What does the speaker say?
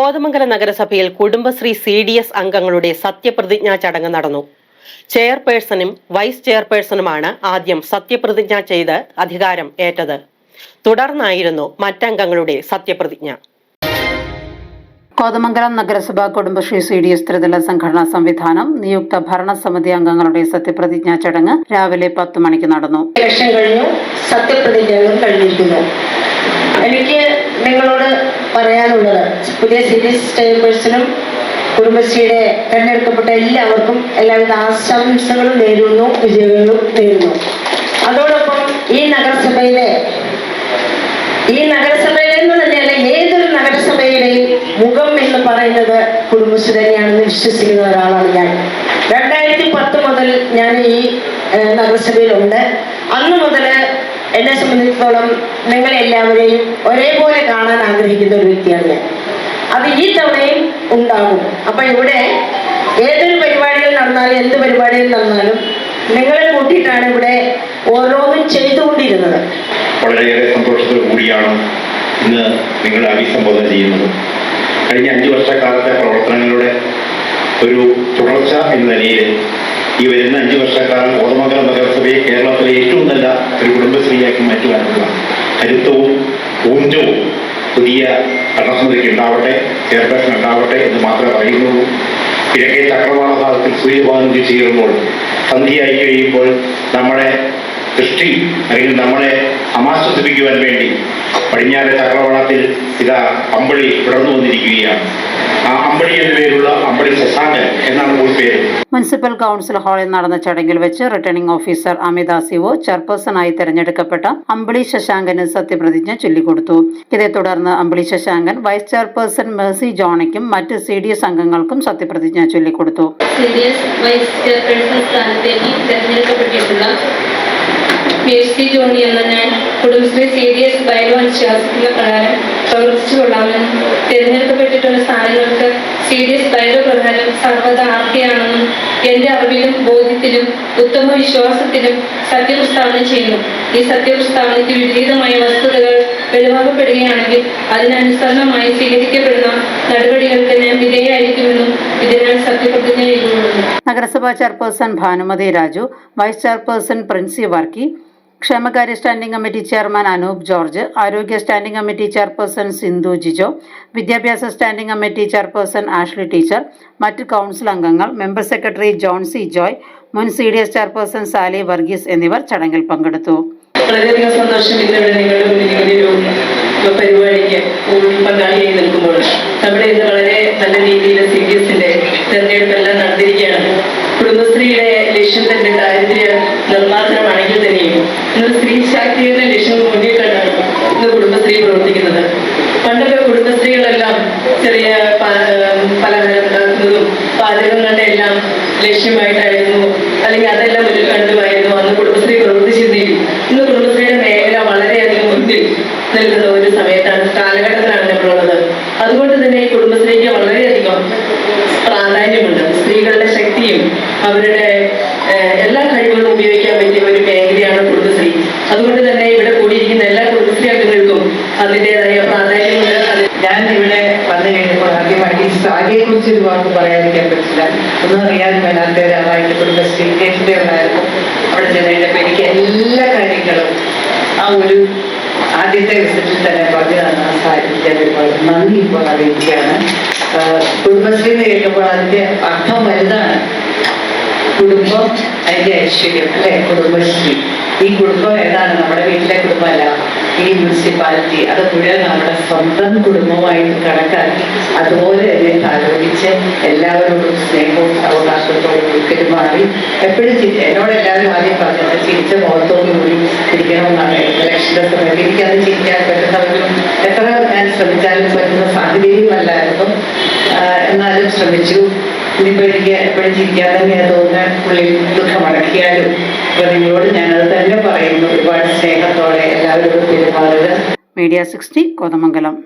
കോതമംഗലം നഗരസഭയിൽ കുടുംബശ്രീ CDS അംഗങ്ങളുടെ സത്യപ്രതിജ്ഞാ ചടങ്ങ് നടന്നു. ചെയർപേഴ്സണും വൈസ് ചെയർപേഴ്സണുമാണ് ആദ്യം സത്യപ്രതിജ്ഞ ചെയ്ത് അധികാരം ഏറ്റത്. തുടർന്നായിരുന്നു മറ്റംഗങ്ങളുടെ സത്യപ്രതിജ്ഞ. കോതമംഗലം നഗരസഭ കുടുംബശ്രീ CDS ത്രിതല സംഘടനാ സംവിധാനം നിയുക്ത ഭരണസമിതി അംഗങ്ങളുടെ സത്യപ്രതിജ്ഞാ ചടങ്ങ് രാവിലെ 10 മണിക്ക് നടന്നു. ഇലക്ഷൻ കഴിഞ്ഞു, സത്യപ്രതിജ്ഞകളും കഴിഞ്ഞിരിക്കുന്നു. എനിക്ക് നിങ്ങളോട് പറയാനുള്ളത്, പുതിയ CDS ചെയർപേഴ്സണും കുടുംബശ്രീയുടെ തെരഞ്ഞെടുക്കപ്പെട്ട എല്ലാവർക്കും എല്ലാവിധ ആശംസകളും നേരുന്നു, വിജയങ്ങളും നേരുന്നു. അതോടൊപ്പം ഈ നഗരസഭയിലെ എന്ന് തന്നെയല്ല, ഏതൊരു നഗരസഭയുടെയും മുഖം എന്ന് പറയുന്നത് കുടുംബശ്രീ തന്നെയാണെന്ന് വിശ്വസിക്കുന്ന ഒരാളാണ് ഞാൻ. 2010 മുതൽ ഞാൻ ഈ നഗരസഭയിലുണ്ട്. അന്ന് മുതൽ എന്നെ സംബന്ധിച്ചിടത്തോളം നിങ്ങളെല്ലാവരെയും ഒരേപോലെ കാണാൻ ആഗ്രഹിക്കുന്ന ഒരു വ്യക്തിയാണ് ഞാൻ. അത് ഈ തവണയും ഉണ്ടാകും. അപ്പൊ ഇവിടെ ഏതൊരു പരിപാടികൾ നടന്നാലും എന്ത് പരിപാടികൾ നടന്നാലും നിങ്ങളെ കൂട്ടിയിട്ടാണ് ഇവിടെ ഓരോന്നും ചെയ്തുകൊണ്ടിരുന്നത്. വളരെയേറെ സന്തോഷത്തോടു കൂടിയാണ് ഇന്ന് നിങ്ങളെ അഭിസംബോധന ചെയ്യുന്നത്. കഴിഞ്ഞ 5 വർഷക്കാലത്തെ പ്രവർത്തനങ്ങളുടെ ഒരു തുടർച്ച എന്ന നിലയിൽ ഈ വരുന്ന 5 വർഷക്കാലം കോതമംഗലം നഗരസഭയെ കേരളത്തിലെ ഏറ്റവും നല്ല ഒരു കുടുംബശ്രീയാക്കി മാറ്റുവാനുള്ള കരുത്തവും ഊർജവും പുതിയ ഭരണസമിതിക്ക് ഉണ്ടാവട്ടെ, ചെയർപേഴ്സൺ ഉണ്ടാവട്ടെ എന്ന് മാത്രമേ പറയുന്നുള്ളൂ. കിഴക്കേ ചക്രവാള ഭാഗത്തിൽ സൂര്യഭാനം ചേരുമ്പോൾ സന്ധ്യയായി കഴിയുമ്പോൾ നമ്മുടെ ദൃഷ്ടി അല്ലെങ്കിൽ നമ്മളെ സമാശ്വസിപ്പിക്കുവാൻ വേണ്ടി പടിഞ്ഞാറ് ചക്രവാളത്തിൽ ഇതാ അമ്പളി വിടർന്നു വന്നിരിക്കുകയാണ്. ആ അമ്പളി എന്ന പേരുള്ള അമ്പളി ശശാങ്കൻ എന്നാണ് മുൻ പേര്. മുനിസിപ്പൽ കൗൺസിൽ ഹാളിൽ നടന്ന ചടങ്ങിൽ വെച്ച് റിട്ടേണിംഗ് ഓഫീസർ അമിത സിവോ ചെയർപേഴ്സണായി തെരഞ്ഞെടുക്കപ്പെട്ട അമ്പളി ശശാങ്കന് സത്യപ്രതിജ്ഞ ചൊല്ലിക്കൊടുത്തു. ഇതേ തുടർന്ന് Ambili Shashankan vice chairperson Mercy ജോണയ്ക്കും മറ്റ് CDS അംഗങ്ങൾക്കും സത്യപ്രതിജ്ഞ ചൊല്ലിക്കൊടുത്തു. വൈസ് ചെയർപേഴ്സൺ സ്ഥാനത്തേക്ക് തെരഞ്ഞെടുക്കപ്പെട്ടിട്ടുള്ള മേഴ്സി ജോണി എന്ന ഞാൻ കുടുംബശ്രീ CDS ബൈലോ അനുശാസിക്കുന്ന പ്രകാരം പ്രവർത്തിച്ചു കൊള്ളാമെന്നും തിരഞ്ഞെടുക്കപ്പെട്ടിട്ടുള്ള സ്ഥാനങ്ങൾക്ക് CDS ബൈലോ പ്രകാരം സർവ്വത ആർത്തിയാണെന്നും എന്റെ അറിവിലും ബോധ്യത്തിലും ഉത്തമ വിശ്വാസത്തിലും സത്യപ്രസ്താവന ചെയ്യുന്നു. ഈ സത്യപ്രസ്താവനയ്ക്ക് വിപരീതമായ വസ്തുതകൾ വെളിവാക്കപ്പെടുകയാണെങ്കിൽ അതിനനുസരണമായി സ്വീകരിക്കപ്പെടുന്ന നടപടികൾക്ക് ഞാൻ വിധേയമായിരിക്കുമെന്നും ഇതിനാൽ സത്യപ്രതിജ്ഞ ചെയ്തുകൊള്ളുന്നു. നഗരസഭാ chairperson Bhanumathi Raju, vice chairperson Princy Varkey, ക്ഷേമകാര്യ standing committee chairman Anoop George, ആരോഗ്യ standing committee chairperson Sindhu Jijo, വിദ്യാഭ്യാസ standing committee chairperson Ashley teacher, മറ്റ് കൗൺസിൽ അംഗങ്ങൾ, member secretary John C Joy, മുൻ CDS ചെയർപേഴ്സൺ സാലി വർഗീസ് എന്നിവർ ചടങ്ങിൽ പങ്കെടുത്തു. വളരെയധികം സന്തോഷം ഇന്നിവിടെ നിങ്ങളുടെ മുന്നിൽ ഒരു പരിപാടിക്ക് പങ്കാളിയായി നിൽക്കുമ്പോൾ നമ്മുടെ ഇന്ന് വളരെ നല്ല രീതിയിൽ CDSന്റെ തെരഞ്ഞെടുപ്പെല്ലാം നടന്നിരിക്കുകയാണ്. കുടുംബശ്രീയുടെ ലക്ഷ്യം തന്നെ ദാരിദ്ര്യ നിർമ്മാർജ്ജനമാണെങ്കിൽ തന്നെയും ഇന്ന് സ്ത്രീ ശാക്തീകരണ ലക്ഷ്യം മുന്നിട്ടാണ് ഇന്ന് കുടുംബശ്രീ പ്രവർത്തിക്കുന്നത്. പണ്ടൊക്കെ കുടുംബശ്രീകളെല്ലാം ചെറിയ പലഹാരം ഉണ്ടാക്കുന്നതും പാചകങ്ങളുടെ എല്ലാം ലക്ഷ്യമായിട്ടായിരുന്നു, അല്ലെങ്കിൽ അതെല്ലാം മുന്നിൽ കണ്ടുമായിരുന്നു അന്ന് കുടുംബശ്രീ പ്രവർത്തിച്ചിരുന്നെങ്കിൽ ഇന്ന് കുടുംബശ്രീയുടെ മേഖല വളരെയധികം മുന്നിൽ നിൽക്കുന്ന ഒരു കാലഘട്ടത്തിലാണ് നമ്മളുള്ളത്. അതുകൊണ്ട് തന്നെ ഈ കുടുംബശ്രീക്ക് വളരെയധികം പ്രാധാന്യമുണ്ട്. സ്ത്രീകളുടെ ശക്തിയും അവരുടെ എല്ലാ കഴിവുകളും ഉപയോഗിക്കാൻ പറ്റിയ ഒരു മേഖലയാണ് കുടുംബശ്രീ. അതുകൊണ്ട് തന്നെ ഇവിടെ കൂടിയിരിക്കുന്ന എല്ലാ കുടുംബശ്രീ അംഗങ്ങൾക്കും അതിൻ്റെതായ പ്രാധാന്യമുണ്ട്. ഞാൻ ഇവിടെ വന്നു കഴിഞ്ഞപ്പോൾ ആദ്യമായി സാരിയെ കുറിച്ച് ഒരു വാക്ക് പറയാതിരിക്കാൻ പറ്റില്ല. ഒന്നും അറിയാൻ മേലാത്ത ഒരാളായിട്ട് കുടുംബശ്രീ ഉണ്ടായിരുന്നു. അവിടെ ചെന്നപ്പോൾ എനിക്ക് എല്ലാ കാര്യങ്ങളും ആ ഒരു ആദ്യത്തെ വിസിറ്റിൽ തന്നെ പറഞ്ഞു തന്ന സാരിക്ക് ഒരുപാട് നന്ദി ഇപ്പോൾ അറിയിക്കുകയാണ്. കുടുംബശ്രീ എന്ന് കേൾക്കുമ്പോൾ അതിന്റെ അർത്ഥം വലുതാണ്. കുടുംബം അതിന്റെ ഐശ്വര്യം അല്ലെ, കുടുംബശ്രീ. ഈ കുടുംബം ഏതാണ്? നമ്മുടെ വീട്ടിലെ കുടുംബമല്ല, ഈ മുനിസിപ്പാലിറ്റി അത് മുഴുവൻ നമ്മുടെ സ്വന്തം കുടുംബമായിട്ട് കണക്കാക്കി അതുപോലെ തന്നെ ആലോചിച്ച് എല്ലാവരോടും സ്നേഹവും അവകാശത്തോടും പെരുമാറി എപ്പോഴും എന്നോട് എല്ലാവരും ആദ്യം പറഞ്ഞത് ചിരിച്ച മുഖത്തോടുകൂടി ഇരിക്കണമെന്നാണ്. ഇലക്ഷന്റെ സമയത്ത് എനിക്കത് ചിരിക്കാൻ പറ്റുന്നവരും എത്ര ഞാൻ ശ്രമിച്ചാലും പറ്റുന്ന സാഹചര്യമല്ലായിരുന്നു. എന്നാലും ശ്രമിച്ചു. ഇനിയിപ്പോൾ എനിക്ക് എപ്പോഴും ചിരിക്കാൻ തന്നെയാണ് തോന്നുന്നത്. പുള്ളിൽ ദുഃഖമടക്കിയാലും അപ്പോൾ നിങ്ങളോട് ഞാനത് തന്നെ പറയുന്നു, ഒരുപാട് സ്നേഹത്തോടെ എല്ലാവരോടും പെരുമാറുക. മീഡിയ 60 കോതമംഗലം.